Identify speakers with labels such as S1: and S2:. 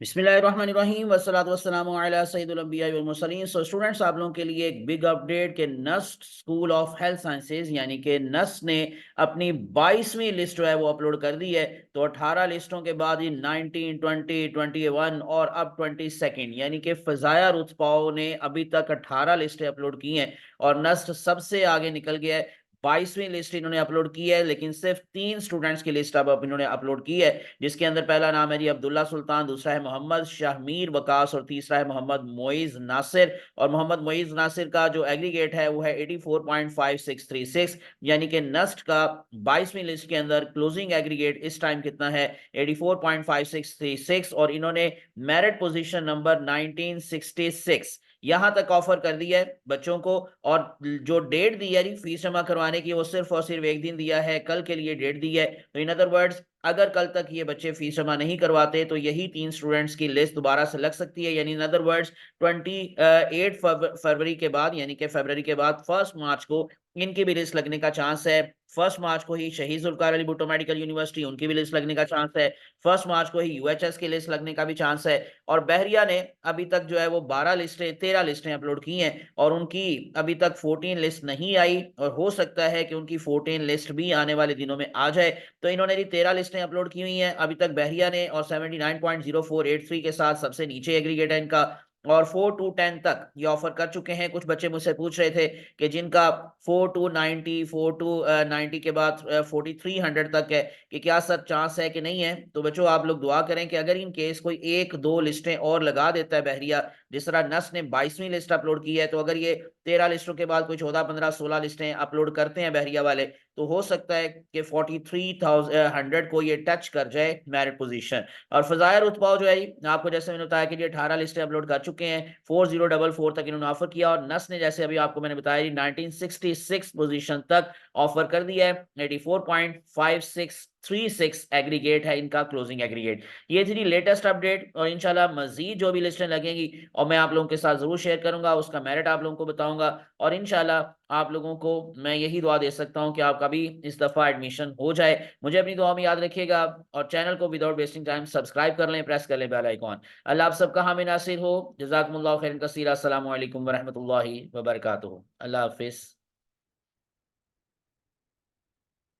S1: बिस्मिल्लाहिर्रहमानिर्रहीम वस्सलातु वस्सलामु अला सय्यिदिल अंबिया वल मुरसलीन। सो स्टूडेंट्स, आप लोगों के लिए एक बिग अपडेट के NUST school of health sciences यानी कि नस्ट ने अपनी 22वीं लिस्ट जो है वो अपलोड कर दी है। तो 18 लिस्टों के बाद ही 19, 20, 21 और अब 22 यानी कि फजाया रुतपाओ ने अभी तक 18 लिस्टें अपलोड की हैं और नस्ट सबसे आगे निकल गया है। 22वीं लिस्ट इन्होंने अपलोड की है, लेकिन सिर्फ 3 स्टूडेंट्स की लिस्ट अब इन्होंने अपलोड की है, जिसके अंदर पहला नाम है जी अब्दुल्ला सुल्तान, दूसरा है मोहम्मद शाहमीर वकास और तीसरा है मोहम्मद मोइज नासिर। और मोहम्मद मोइज नासिर का जो एग्रीगेट है वो है 84.5636, यानी कि नस्ट का 22वीं लिस्ट के अंदर क्लोजिंग एग्रीगेट इस टाइम कितना है 84.5636, और इन्होंने मेरिट पोजीशन नंबर 1966 यहां तक ऑफर कर दिया है बच्चों को। और जो डेट दी है फीस जमा करवाने की वो सिर्फ और सिर्फ एक दिन दिया है, कल के लिए डेट दी है। तो इन अदर वर्ड्स, अगर कल तक ये बच्चे फीस जमा नहीं करवाते तो यही 3 स्टूडेंट्स की लिस्ट दोबारा से लग सकती है, यानी इन अदर वर्ड्स 28 फरवरी के बाद, यानी कि फरवरी के बाद 1 मार्च को इनकी भी लिस्ट लगने का चांस है। 1 मार्च को ही शहीद जुल्फकार अली भुट्टो मेडिकल यूनिवर्सिटी, उनकी भी लिस्ट लगने का चांस है। 1 मार्च को ही यूएचएस की लिस्ट लगने का भी चांस है। और बहरिया ने अभी तक जो है वो 13 लिस्टें अपलोड की हैं और उनकी अभी तक 14 लिस्ट नहीं आई, और हो सकता है कि उनकी 14 लिस्ट भी आने वाले दिनों में आ जाए। तो इन्होंने 13 लिस्टें अपलोड की हुई हैं अभी तक बहरिया ने, और 79.0483 के साथ सबसे नीचे एग्रीगेट है इनका। और 4 to 10 तक ये ऑफर कर चुके हैं। कुछ बच्चे मुझसे पूछ रहे थे कि जिनका 4 to 90, 4 to 90 के बाद 4300 तक है, कि क्या सर चांस है कि नहीं है। तो बच्चों, आप लोग दुआ करें कि अगर इन केस कोई 1-2 लिस्टें और लगा देता है बहरिया, जिस तरह नस ने 22वीं लिस्ट अपलोड की है, तो अगर ये 13 लिस्टों के बाद कोई 14, 15, 16 लिस्टें अपलोड करते हैं बहरिया वाले, तो हो सकता है कि 43,100 को ये टच कर जाए मेरिट पोजीशन। और फजायर रुतबा जो है, आपको जैसे मैंने बताया कि ये 18 लिस्टें अपलोड कर चुके हैं, 4044 तक इन्होंने ऑफर किया, और नस ने जैसे अभी आपको मैंने बताया 1966 पोजीशन तक ऑफर कर दिया है। 84.5636 एग्रीगेट है इनका क्लोजिंग एग्रीगेट। ये थी लेटेस्ट अपडेट, और इंशाल्लाह मजीद जो भी लिस्टें लगेंगी और मैं आप लोगों के साथ जरूर शेयर करूंगा, उसका मेरिट आप लोगों को बताऊंगा। और इंशाल्लाह आप लोगों को मैं यही दुआ दे सकता हूं कि आपका भी इस दफा एडमिशन हो जाए। मुझे अपनी दुआ में याद रखिएगा, और चैनल को विदाउट वेस्टिंग टाइम सब्सक्राइब कर लें, प्रेस कर लें बेल आइकॉन। अल्लाह आप सबका हामी नासिर हो। जज़ाकुमुल्लाह खैरन कसीरा। अस्सलामु अलैकुम वरहमतुल्लाहि वबरकातुहू। अल्लाह हाफिज़।